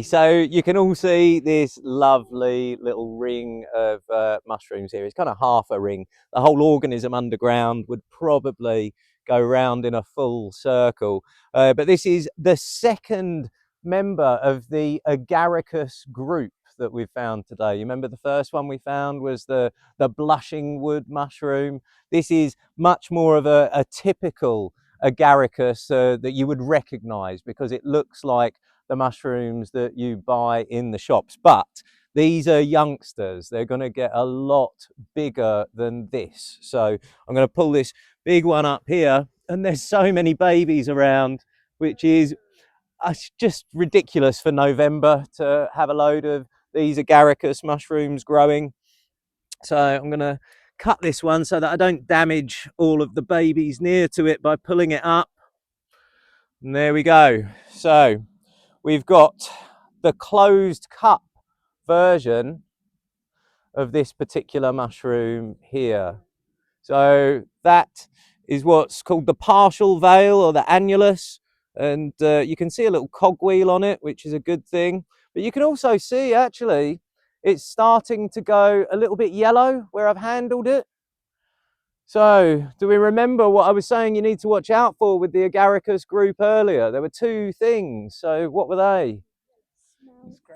So you can all see this lovely little ring of mushrooms here. It's kind of half a ring. The whole organism underground would probably go round in a full circle. But this is the second member of the Agaricus group that we've found today. You remember the first one we found was the blushing wood mushroom. This is much more of a typical Agaricus that you would recognize because it looks like the mushrooms that you buy in the shops. But these are youngsters. They're going to get a lot bigger than this. So I'm going to pull this big one up here, and there's so many babies around, which is just ridiculous for November to have a load of these Agaricus mushrooms growing. So I'm going to cut this one so that I don't damage all of the babies near to it by pulling it up. And there we go. So we've got the closed cup version of this particular mushroom here. So that is what's called the partial veil or the annulus. And you can see a little cogwheel on it, which is a good thing. But you can also see actually it's starting to go a little bit yellow where I've handled it. So do we remember what I was saying you need to watch out for with the Agaricus group earlier? There were two things. So what were they?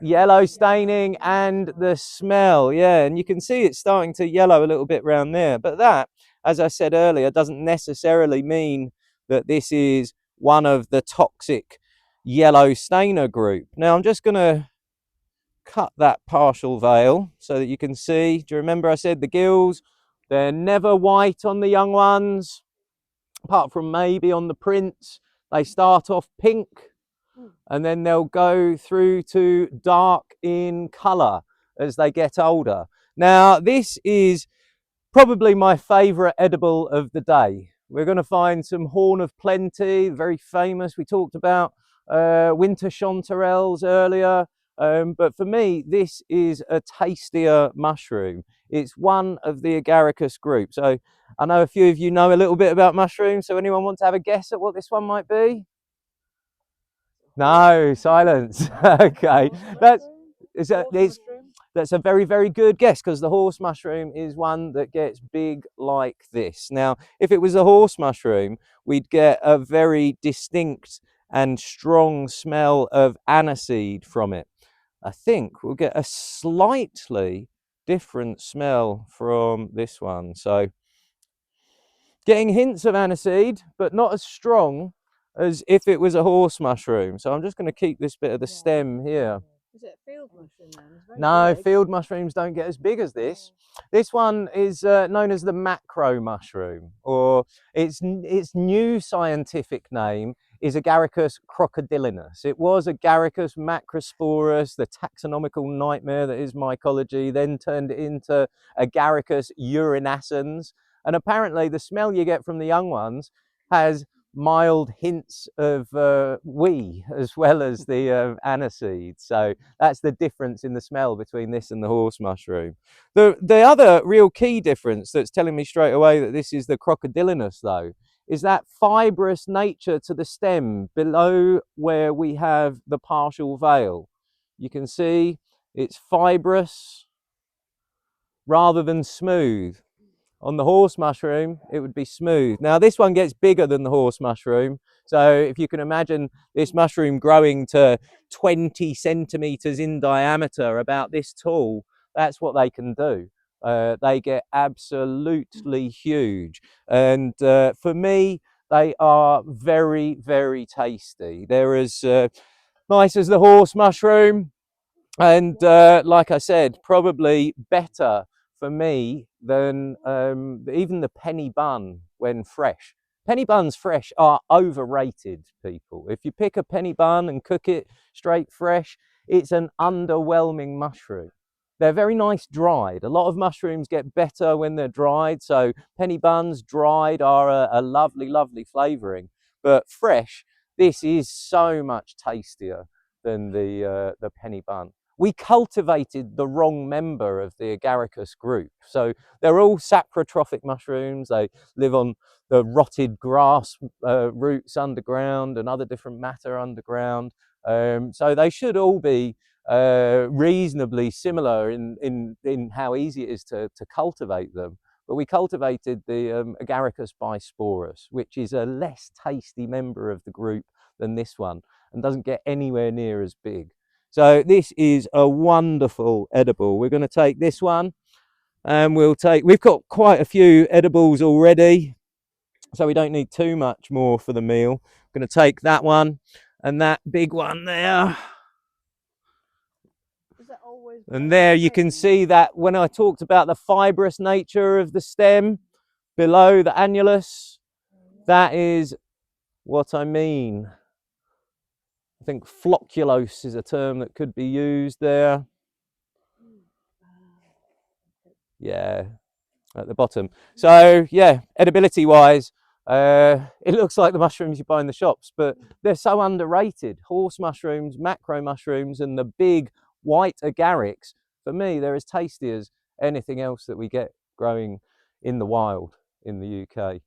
Yellow staining and the smell. Yeah, and you can see it's starting to yellow a little bit around there. But that, as I said earlier, doesn't necessarily mean that this is one of the toxic yellow stainer group. Now I'm just going to cut that partial veil so that you can see. Do you remember I said the gills? They're never white on the young ones, apart from maybe on the prince. They start off pink and then they'll go through to dark in colour as they get older. Now, this is probably my favourite edible of the day. We're going to find some horn of plenty, very famous. We talked about winter chanterelles earlier. But for me, this is a tastier mushroom. It's one of the Agaricus group. So I know a few of you know a little bit about mushrooms. So anyone want to have a guess at what this one might be? No, silence. Okay, that's a very, very good guess because the horse mushroom is one that gets big like this. Now, if it was a horse mushroom, we'd get a very distinct and strong smell of aniseed from it. I think we'll get a slightly different smell from this one. So getting hints of aniseed, but not as strong as if it was a horse mushroom. So I'm just going to keep this bit of the stem here. Is it a field mushroom then? No, field mushrooms don't get as big as this. This one is known as the macro mushroom, or its new scientific name is Agaricus crocodilinus. It was Agaricus macrosporus, the taxonomical nightmare that is mycology, then turned it into Agaricus urinascens. And apparently the smell you get from the young ones has mild hints of wee as well as the aniseed. So that's the difference in the smell between this and the horse mushroom. The other real key difference that's telling me straight away that this is the crocodilinus though is that fibrous nature to the stem below where we have the partial veil. You can see it's fibrous rather than smooth. On the horse mushroom, it would be smooth. Now, this one gets bigger than the horse mushroom. So if you can imagine this mushroom growing to 20 centimeters in diameter, about this tall, that's what they can do. They get absolutely huge. And for me, they are very, very tasty. They're as nice as the horse mushroom. And like I said, probably better for me than even the penny bun when fresh. Penny buns fresh are overrated, people. If you pick a penny bun and cook it straight fresh, it's an underwhelming mushroom. They're very nice dried. A lot of mushrooms get better when they're dried. So penny buns dried are a lovely, lovely flavouring. But fresh, this is so much tastier than the penny bun. We cultivated the wrong member of the Agaricus group. So they're all saprotrophic mushrooms. They live on the rotted grass roots underground and other different matter underground. So they should all be reasonably similar in how easy it is to cultivate them. But we cultivated the Agaricus bisporus, which is a less tasty member of the group than this one and doesn't get anywhere near as big. So this is a wonderful edible. We're going to take this one and we've got quite a few edibles already, so we don't need too much more for the meal. I'm going to take that one and that big one there. And there you can see that when I talked about the fibrous nature of the stem below the annulus, that is what I mean. I think flocculose is a term that could be used there. Yeah, at the bottom. So yeah, edibility wise, it looks like the mushrooms you buy in the shops, but they're so underrated. Horse mushrooms, macro mushrooms, and the big white agarics, for me, they're as tasty as anything else that we get growing in the wild in the UK.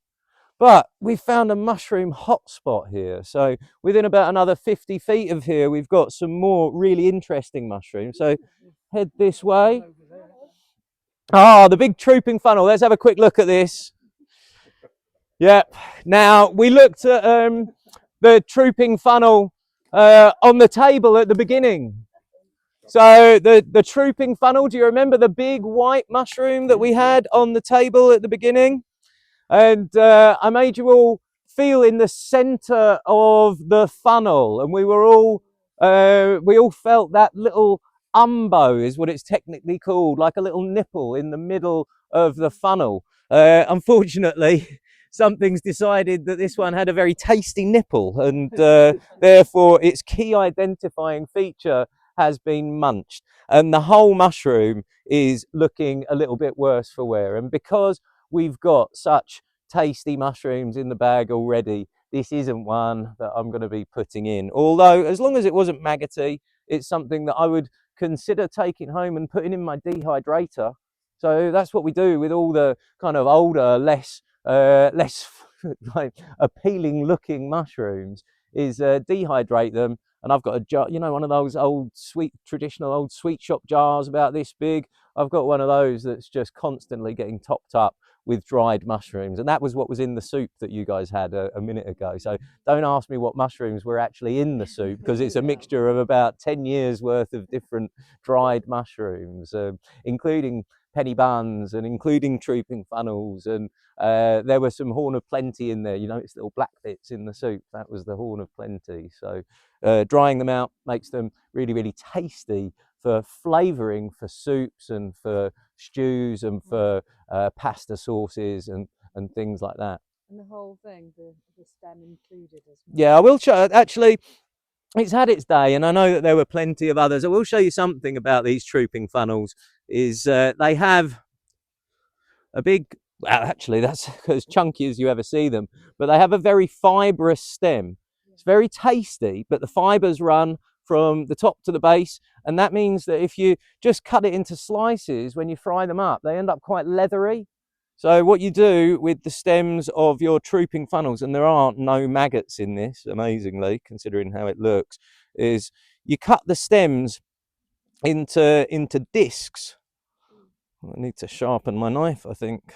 But we found a mushroom hotspot here. So within about another 50 feet of here, we've got some more really interesting mushrooms. So head this way. Ah, the big trooping funnel. Let's have a quick look at this. Yep. Now, we looked at the trooping funnel on the table at the beginning. So the trooping funnel, do you remember the big white mushroom that we had on the table at the beginning? And I made you all feel in the center of the funnel, and we all felt that little umbo is what it's technically called, like a little nipple in the middle of the funnel. Unfortunately, something's decided that this one had a very tasty nipple, and therefore its key identifying feature has been munched, and the whole mushroom is looking a little bit worse for wear. And because we've got such tasty mushrooms in the bag already, this isn't one that I'm going to be putting in. Although, as long as it wasn't maggoty, it's something that I would consider taking home and putting in my dehydrator. So that's what we do with all the kind of older, less like appealing looking mushrooms, is dehydrate them. And I've got a jar, you know, one of those old traditional old sweet shop jars about this big. I've got one of those that's just constantly getting topped up with dried mushrooms, and that was what was in the soup that you guys had a minute ago. So don't ask me what mushrooms were actually in the soup, because it's a mixture of about 10 years worth of different dried mushrooms, including penny buns and including trooping funnels, and there was some horn of plenty in there. You notice little black bits in the soup, that was the horn of plenty. So drying them out makes them really, really tasty for flavouring for soups and for stews and for pasta sauces and things like that. And the whole thing, the stem included as well. Yeah, I will show, actually, it's had its day, and I know that there were plenty of others. I will show you something about these trooping funnels, is they have a big, well, actually, that's as chunky as you ever see them, but they have a very fibrous stem. It's very tasty, but the fibers run from the top to the base, and that means that if you just cut it into slices, when you fry them up, they end up quite leathery. So what you do with the stems of your trooping funnels, and there are no maggots in this, amazingly, considering how it looks, is you cut the stems into discs. I need to sharpen my knife, I think.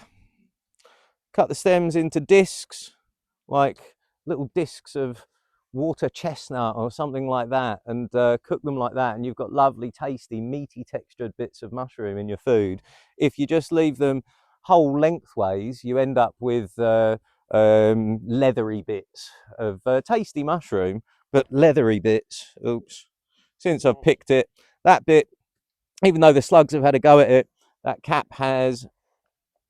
Cut the stems into discs, like little discs of water chestnut or something like that, and cook them like that, and you've got lovely, tasty, meaty textured bits of mushroom in your food. If you just leave them whole lengthways, you end up with leathery bits of tasty mushroom, but leathery bits. Oops, since I've picked it, that bit, even though the slugs have had a go at it, that cap has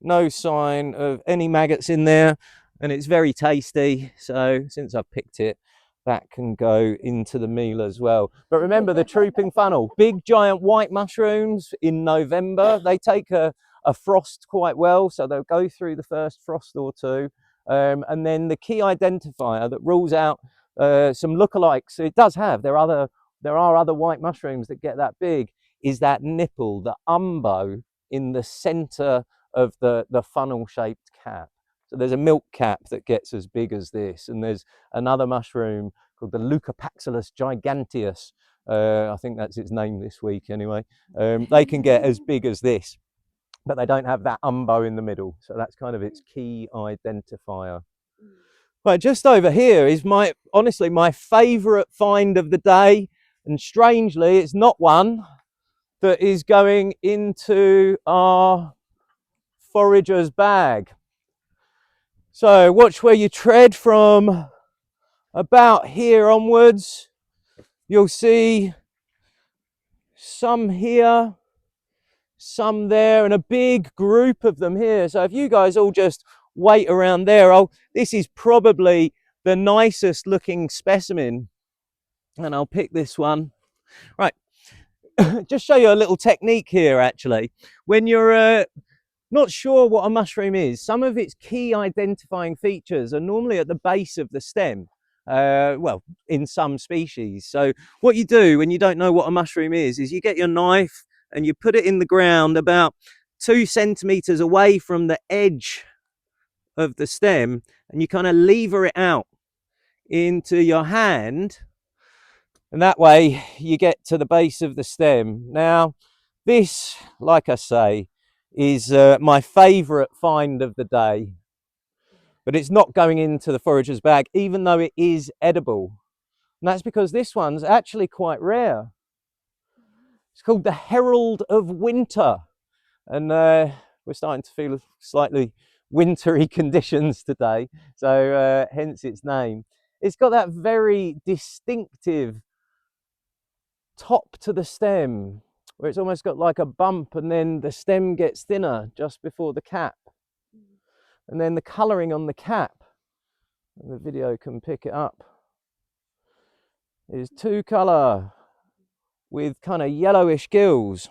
no sign of any maggots in there, and it's very tasty. So since I've picked it, that can go into the meal as well. But remember, the trooping funnel, big giant white mushrooms in November, they take a frost quite well, so they'll go through the first frost or two, and then the key identifier that rules out some lookalikes, it does have, there are other white mushrooms that get that big, is that nipple, the umbo in the center of the funnel shaped cap. So there's a milk cap that gets as big as this, and there's another mushroom called the Leucopaxillus giganteus. I think that's its name this week anyway. They can get as big as this, but they don't have that umbo in the middle. So that's kind of its key identifier. Right, just over here is honestly my favourite find of the day. And strangely, it's not one that is going into our forager's bag. So watch where you tread. From about here onwards, you'll see some here, some there, and a big group of them here. So if you guys all just wait around there, this is probably the nicest looking specimen, and I'll pick this one. Right, just show you a little technique here. Actually, when you're not sure what a mushroom is, some of its key identifying features are normally at the base of the stem. Well, in some species. So what you do when you don't know what a mushroom is you get your knife and you put it in the ground about 2 centimeters away from the edge of the stem, and you kind of lever it out into your hand, and that way you get to the base of the stem. Now this, like I say, is my favorite find of the day, but it's not going into the forager's bag, even though it is edible. And that's because this one's actually quite rare. It's called the Herald of Winter, and we're starting to feel slightly wintry conditions today, so hence its name. It's got that very distinctive top to the stem, where it's almost got like a bump, and then the stem gets thinner just before the cap. And then the colouring on the cap, and the video can pick it up, is 2-colour with kind of yellowish gills.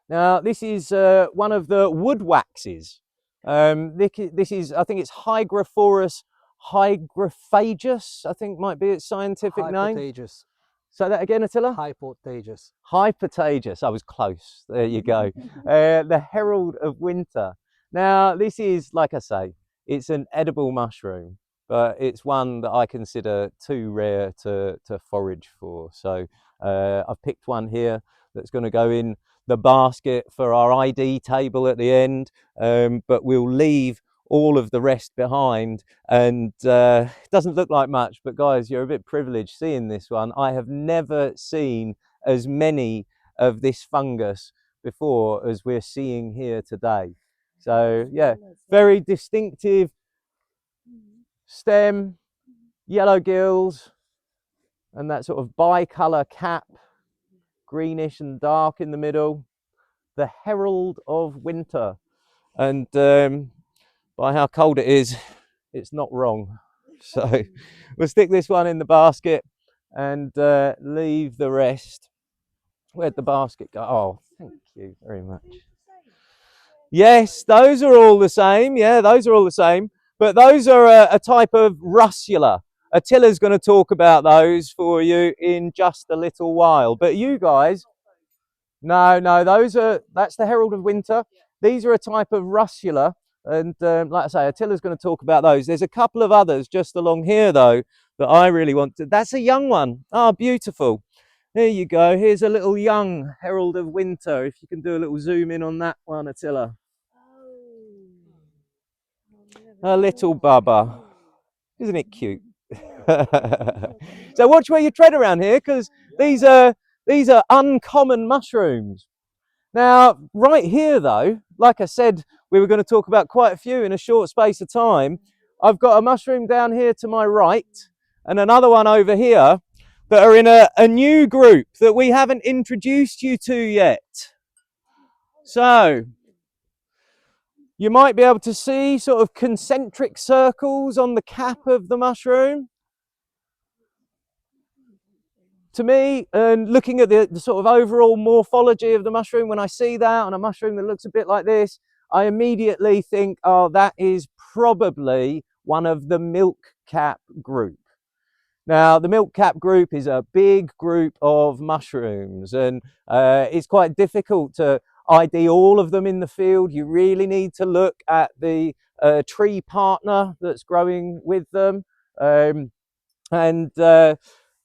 Now this is one of the wood waxes. This is, I think it's Hygrophorus hygrophagus, I think might be its scientific name. Hypotagus. Say that again, Attila. Hypotagus. Hypotagus. I was close. There you go. The Herald of Winter. Now this is, like I say, it's an edible mushroom, but it's one that I consider too rare to forage for. So I've picked one here that's going to go in the basket for our ID table at the end, but we'll leave all of the rest behind. And it doesn't look like much, but guys, you're a bit privileged seeing this one. I have never seen as many of this fungus before as we're seeing here today. So yeah, very distinctive stem, yellow gills, and that sort of bicolour cap, greenish and dark in the middle. The Herald of Winter. And by how cold it is, it's not wrong. So we'll stick this one in the basket and leave the rest. Where'd the basket go? Oh, thank you very much. Yes, those are all the same. Yeah, those are all the same. But those are a type of russula. Attila's going to talk about those for you in just a little while. But you guys, no, that's the Herald of Winter. These are a type of russula. And like I say, Attila's going to talk about those. There's a couple of others just along here, though, that I really want to. That's a young one. Oh, beautiful. There you go. Here's a little young Herald of Winter. If you can do a little zoom in on that one, Attila. A little bubba. Isn't it cute? So watch where you tread around here, because these are uncommon mushrooms. Now, right here, though, like I said, we were going to talk about quite a few in a short space of time. I've got a mushroom down here to my right and another one over here that are in a new group that we haven't introduced you to yet. So you might be able to see sort of concentric circles on the cap of the mushroom. To me, and looking at the sort of overall morphology of the mushroom, when I see that on a mushroom that looks a bit like this, I immediately think, oh, that is probably one of the milk cap group. Now, the milk cap group is a big group of mushrooms, and it's quite difficult to ID all of them in the field. You really need to look at the tree partner that's growing with them. And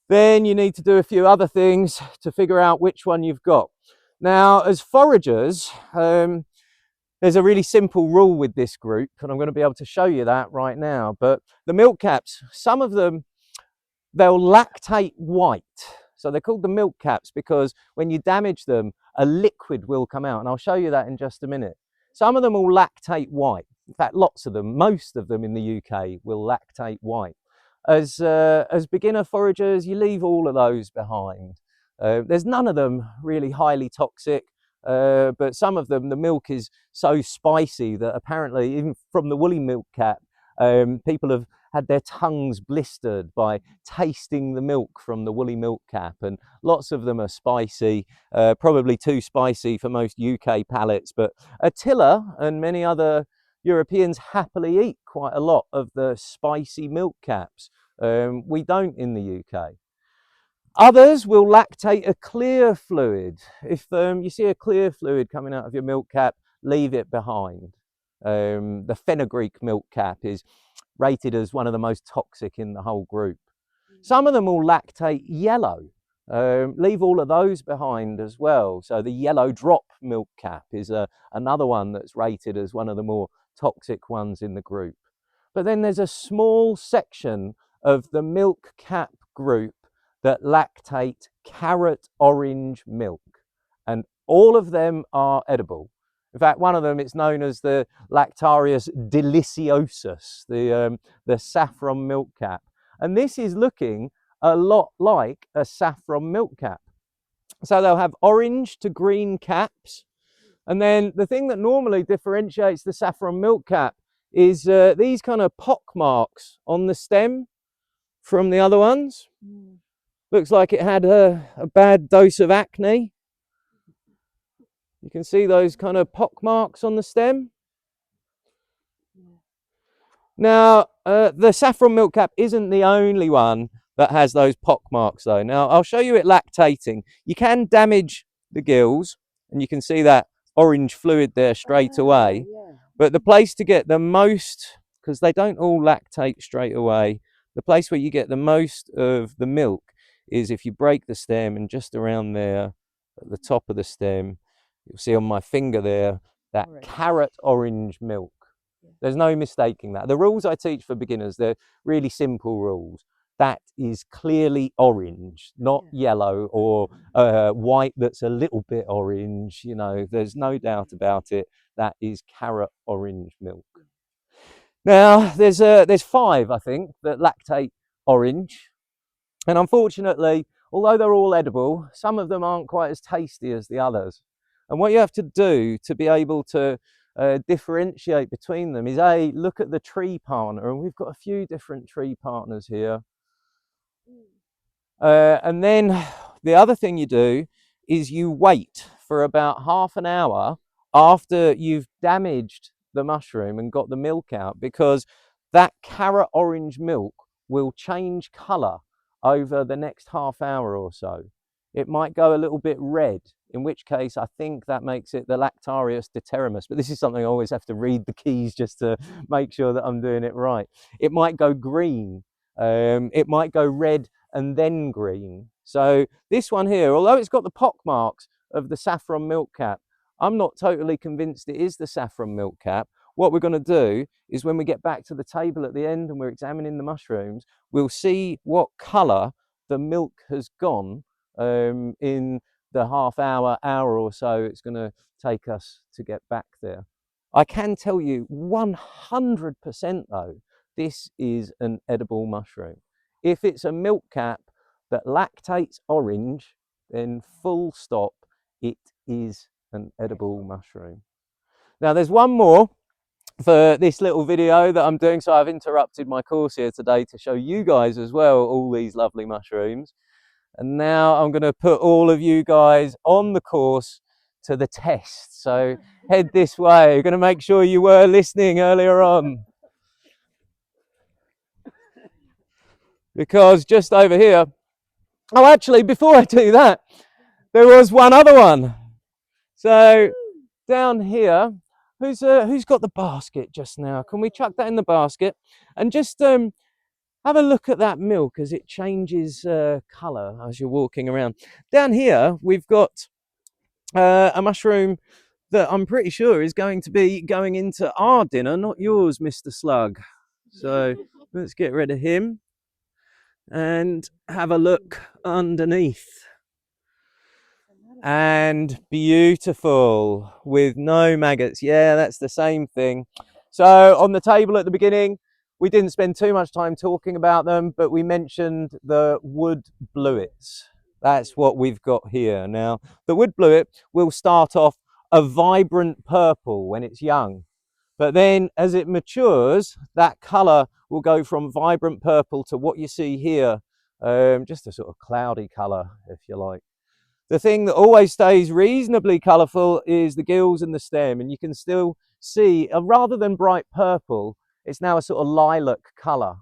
then you need to do a few other things to figure out which one you've got. Now, as foragers, there's a really simple rule with this group, and I'm going to be able to show you that right now. But the milk caps, some of them, they'll lactate white. So they're called the milk caps because when you damage them, a liquid will come out. And I'll show you that in just a minute. Some of them will lactate white. In fact, lots of them, most of them in the UK will lactate white. As beginner foragers, you leave all of those behind. There's none of them really highly toxic, but some of them, the milk is so spicy that apparently, even from the woolly milk cap, people have had their tongues blistered by tasting the milk from the woolly milk cap, and lots of them are spicy, probably too spicy for most UK palates, but Attila and many other Europeans happily eat quite a lot of the spicy milk caps. We don't in the UK. Others will lactate a clear fluid. If you see a clear fluid coming out of your milk cap, leave it behind. The fenugreek milk cap is rated as one of the most toxic in the whole group. Some of them will lactate yellow. Leave all of those behind as well. So the yellow drop milk cap is another one that's rated as one of the more toxic ones in the group. But then there's a small section of the milk cap group that lactate carrot orange milk, and all of them are edible. In fact, one of them, it's known as the Lactarius deliciosus, the saffron milk cap. And this is looking a lot like a saffron milk cap. So they'll have orange to green caps. And then the thing that normally differentiates the saffron milk cap is these kind of pock marks on the stem from the other ones. Looks like it had a bad dose of acne. You can see those kind of pock marks on the stem. Now, the saffron milk cap isn't the only one that has those pock marks though. Now, I'll show you it lactating. You can damage the gills, and you can see that orange fluid there straight away. Yeah. But the place to get the most, because they don't all lactate straight away, the place where you get the most of the milk is if you break the stem, and just around there at the top of the stem, you'll see on my finger there, that carrot orange milk. There's no mistaking that. The rules I teach for beginners, they're really simple rules. That is clearly orange, not yellow or white that's a little bit orange. You know, there's no doubt about it. That is carrot orange milk. Now, there's 5, I think, that lactate orange. And unfortunately, although they're all edible, some of them aren't quite as tasty as the others. And what you have to do to be able to differentiate between them is look at the tree partner, and we've got a few different tree partners here. And then the other thing you do is you wait for about half an hour after you've damaged the mushroom and got the milk out, because that carrot orange milk will change colour over the next half hour or so. It might go a little bit red, in which case I think that makes it the Lactarius deuterimus. But this is something I always have to read the keys just to make sure that I'm doing it right. It might go green. It might go red and then green. So this one here, although it's got the pock marks of the saffron milk cap, I'm not totally convinced it is the saffron milk cap. What we're going to do is, when we get back to the table at the end and we're examining the mushrooms, we'll see what colour the milk has gone in the half hour or so it's going to take us to get back there. I can tell you 100% though, this is an edible mushroom. If it's a milk cap that lactates orange, then full stop, it is an edible mushroom. Now there's one more for this little video that I'm doing, so I've interrupted my course here today to show you guys as well all these lovely mushrooms. And now I'm going to put all of you guys on the course to the test. So head this way. We're going to make sure you were listening earlier on. Because just over here, oh, actually, before I do that, there was one other one. So down here, who's got the basket just now? Can we chuck that in the basket? And just Have a look at that milk as it changes colour as you're walking around. Down here, we've got a mushroom that I'm pretty sure is going to be going into our dinner, not yours, Mr. Slug. So let's get rid of him and have a look underneath. And beautiful with no maggots. Yeah, that's the same thing. So on the table at the beginning, we didn't spend too much time talking about them, but we mentioned the wood blewits. That's what we've got here. Now, the wood blewit will start off a vibrant purple when it's young. But then as it matures, that colour will go from vibrant purple to what you see here, just a sort of cloudy colour, if you like. The thing that always stays reasonably colourful is the gills and the stem, and you can still see, rather than bright purple, it's now a sort of lilac colour.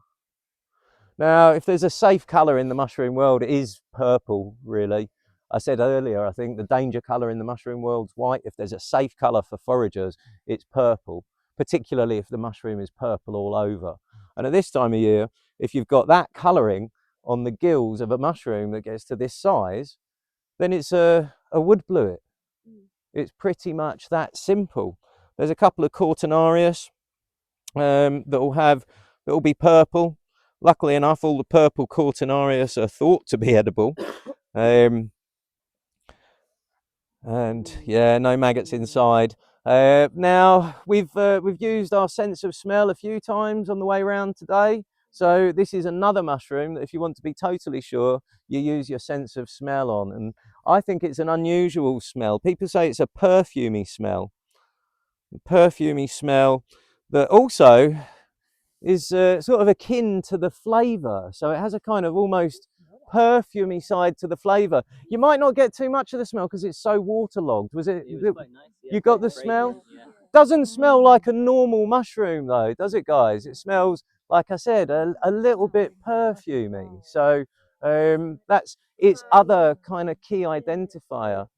Now, if there's a safe colour in the mushroom world, it is purple, really. I said earlier, I think the danger colour in the mushroom world's white. If there's a safe colour for foragers, it's purple, particularly if the mushroom is purple all over. And at this time of year, if you've got that colouring on the gills of a mushroom that gets to this size, then it's a wood blewit. It's pretty much that simple. There's a couple of Cortinarius that will be purple. Luckily enough, all the purple Cortinarius are thought to be edible. And yeah, no maggots inside. Now we've used our sense of smell a few times on the way around today. So this is another mushroom that if you want to be totally sure, you use your sense of smell on. And I think it's an unusual smell. People say it's a perfumey smell. Perfumey smell that also is sort of akin to the flavour. So it has a kind of almost perfumey side to the flavour. You might not get too much of the smell because it's so waterlogged. Was it? It was quite nice, yeah. You got the smell? Yeah. Doesn't smell like a normal mushroom though, does it, guys? It smells, like I said, a little bit perfumey. So that's its other kind of key identifier.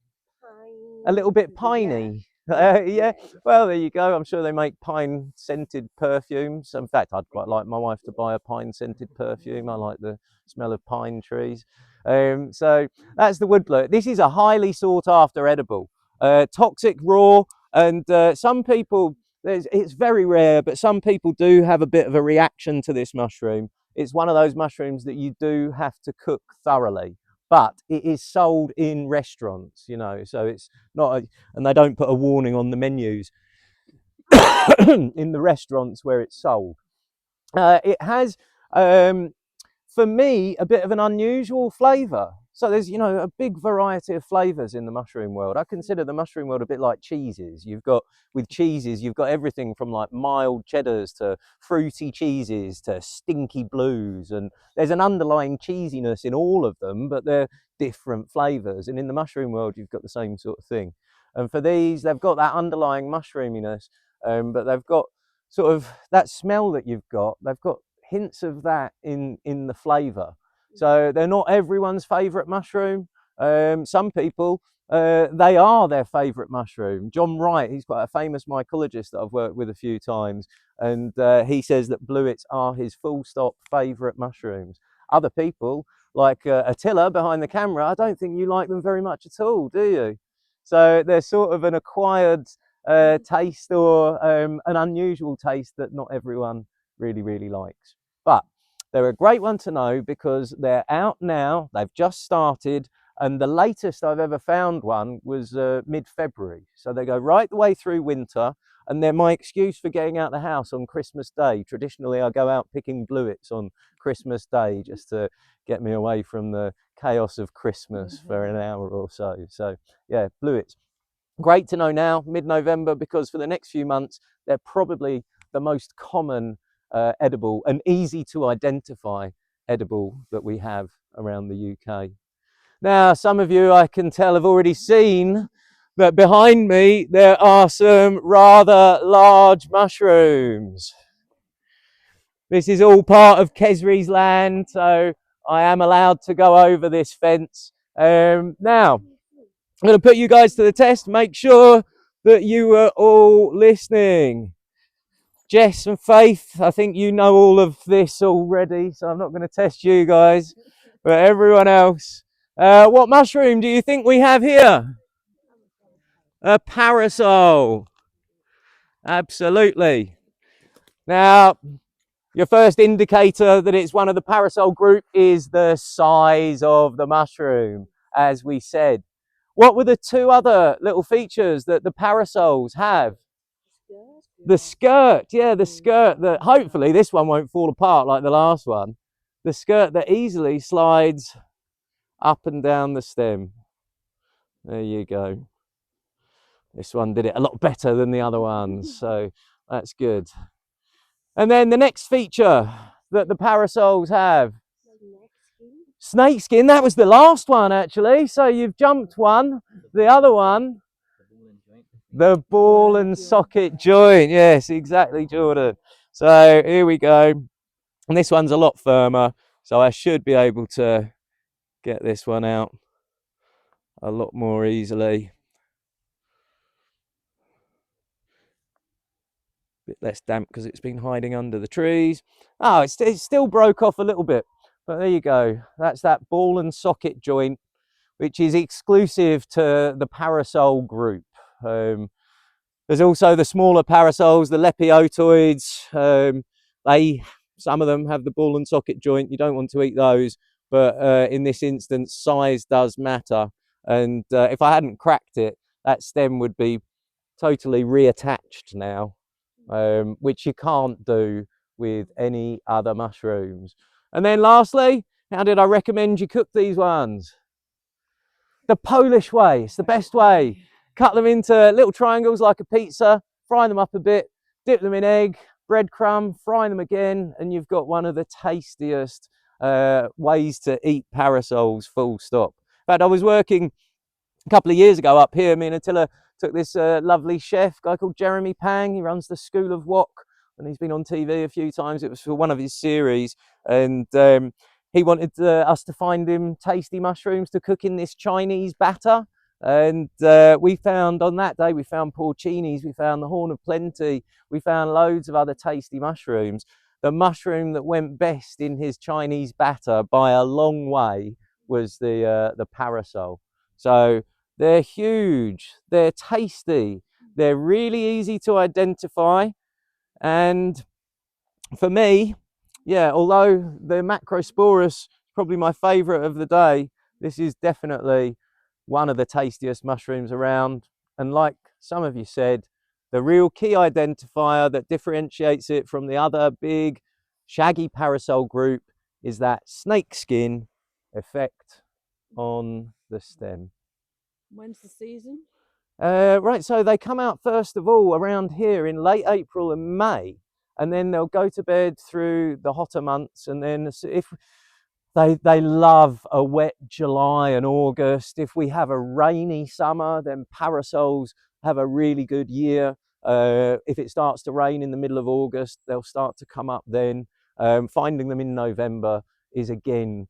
A little bit piney. Yeah, well, there you go. I'm sure they make pine scented perfumes. In fact, I'd quite like my wife to buy a pine scented perfume. I like the smell of pine trees. So that's the wood blewit. This is a highly sought after edible, toxic raw, and some people, it's very rare, but some people do have a bit of a reaction to this mushroom. It's one of those mushrooms that you do have to cook thoroughly. But it is sold in restaurants, you know, so it's not, and they don't put a warning on the menus in the restaurants where it's sold. It has, for me, a bit of an unusual flavour. So there's, you know, a big variety of flavours in the mushroom world. I consider the mushroom world a bit like cheeses. With cheeses, you've got everything from like mild cheddars to fruity cheeses to stinky blues. And there's an underlying cheesiness in all of them, but they're different flavours. And in the mushroom world, you've got the same sort of thing. And for these, they've got that underlying mushroominess, but they've got sort of that smell that you've got. They've got hints of that in the flavour. So they're not everyone's favourite mushroom. Some people, they are their favourite mushroom. John Wright, he's quite a famous mycologist that I've worked with a few times, and he says that blewits are his full stop favourite mushrooms. Other people, like Attila behind the camera, I don't think you like them very much at all, do you? So they're sort of an acquired taste or an unusual taste that not everyone really likes. But they're a great one to know because they're out now, they've just started, and the latest I've ever found one was mid-February. So they go right the way through winter, and they're my excuse for getting out the house on Christmas Day. Traditionally, I go out picking blewits on Christmas Day just to get me away from the chaos of Christmas for an hour or so. So yeah, blewits. Great to know now, mid-November, because for the next few months, they're probably the most common edible and easy to identify edible that we have around the UK. Now, some of you, I can tell, have already seen that behind me there are some rather large mushrooms. This is all part of Kesri's land, so I am allowed to go over this fence. Now, I'm going to put you guys to the test. Make sure that you are all listening. Jess and Faith, I think you know all of this already, so I'm not going to test you guys, but everyone else. What mushroom do you think we have here? A parasol. Absolutely. Now, your first indicator that it's one of the parasol group is the size of the mushroom, as we said. What were the two other little features that the parasols have? The skirt, yeah, the skirt that hopefully this one won't fall apart like the last one. The skirt that easily slides up and down the stem. There you go. This one did it a lot better than the other ones, so that's good. And then the next feature that the parasols have. Snake skin, that was the last one actually. So you've jumped one, the other one. The ball and socket joint, yes, exactly, Jordan. So here we go. And this one's a lot firmer, so I should be able to get this one out a lot more easily. Bit less damp because it's been hiding under the trees. Oh, it still broke off a little bit, but there you go. That's that ball and socket joint, which is exclusive to the parasol group. There's also the smaller parasols, the lepiotoids. Some of them have the ball and socket joint. You don't want to eat those, but in this instance, size does matter. And if I hadn't cracked it, that stem would be totally reattached now, which you can't do with any other mushrooms. And then lastly, how did I recommend you cook these ones? The Polish way, it's the best way. Cut them into little triangles like a pizza, fry them up a bit, dip them in egg, breadcrumb, fry them again, and you've got one of the tastiest ways to eat parasols, full stop. In fact, I was working a couple of years ago up here. Me and Attila took this lovely chef, guy called Jeremy Pang. He runs the School of Wok, and he's been on TV a few times. It was for one of his series, and he wanted us to find him tasty mushrooms to cook in this Chinese batter. And we found on that day, we found porcinis, we found the horn of plenty, we found loads of other tasty mushrooms. The mushroom that went best in his Chinese batter by a long way was the parasol. So they're huge, they're tasty, they're really easy to identify. And for me, yeah, although the Macrosporus is probably my favorite of the day, this is definitely one of the tastiest mushrooms around. And like some of you said, the real key identifier that differentiates it from the other big shaggy parasol group is that snake skin effect on the stem. When's the season? Right, so they come out first of all around here in late April and May, and then they'll go to bed through the hotter months. And then if they love a wet July and August. If we have a rainy summer, then parasols have a really good year. If it starts to rain in the middle of August, they'll start to come up then. Finding them in November is again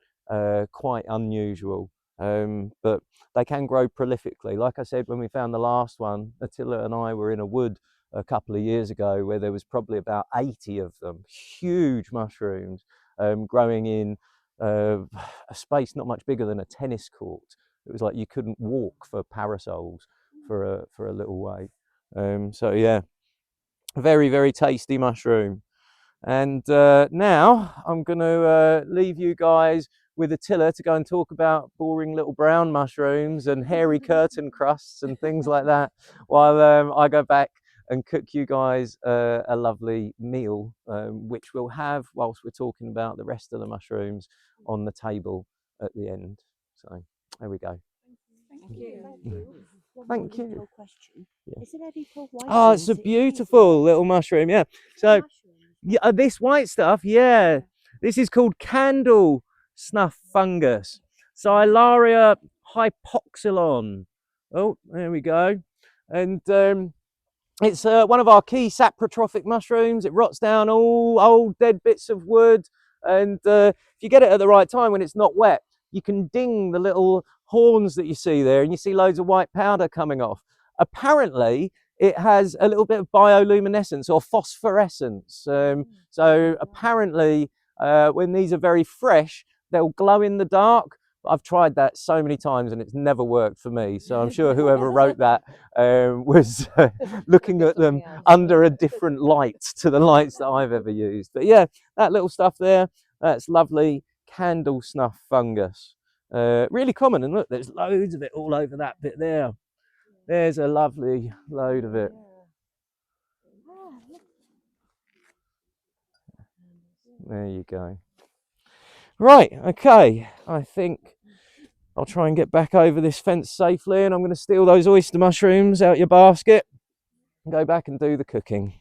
quite unusual, but they can grow prolifically. Like I said, when we found the last one, Attila and I were in a wood a couple of years ago where there was probably about 80 of them, huge mushrooms, growing in a space not much bigger than a tennis court. It was like you couldn't walk for parasols for a little way. So yeah, very, very tasty mushroom. And now I'm going to leave you guys with Attila to go and talk about boring little brown mushrooms and hairy curtain crusts and things like that, while I go back and cook you guys a lovely meal, which we'll have whilst we're talking about the rest of the mushrooms on the table at the end. So there we go. Thank you. Thank you. Question. Yeah. Is it ever called white? Oh, it's a beautiful little mushroom. Yeah. So yeah, this white stuff, yeah, this is called candle snuff fungus, Silaria hypoxylon. Oh, there we go. And it's one of our key saprotrophic mushrooms. It rots down all old dead bits of wood, and if you get it at the right time when it's not wet, you can ding the little horns that you see there, and you see loads of white powder coming off. Apparently, it has a little bit of bioluminescence or phosphorescence. So apparently, when these are very fresh, they'll glow in the dark. I've tried that so many times and it's never worked for me. So I'm sure whoever wrote that was looking at them under a different light to the lights that I've ever used. But yeah, that little stuff there, that's lovely candle snuff fungus. Really common, and look, there's loads of it all over that bit there. There's a lovely load of it. There you go. Right, okay, I think I'll try and get back over this fence safely, and I'm going to steal those oyster mushrooms out your basket and go back and do the cooking.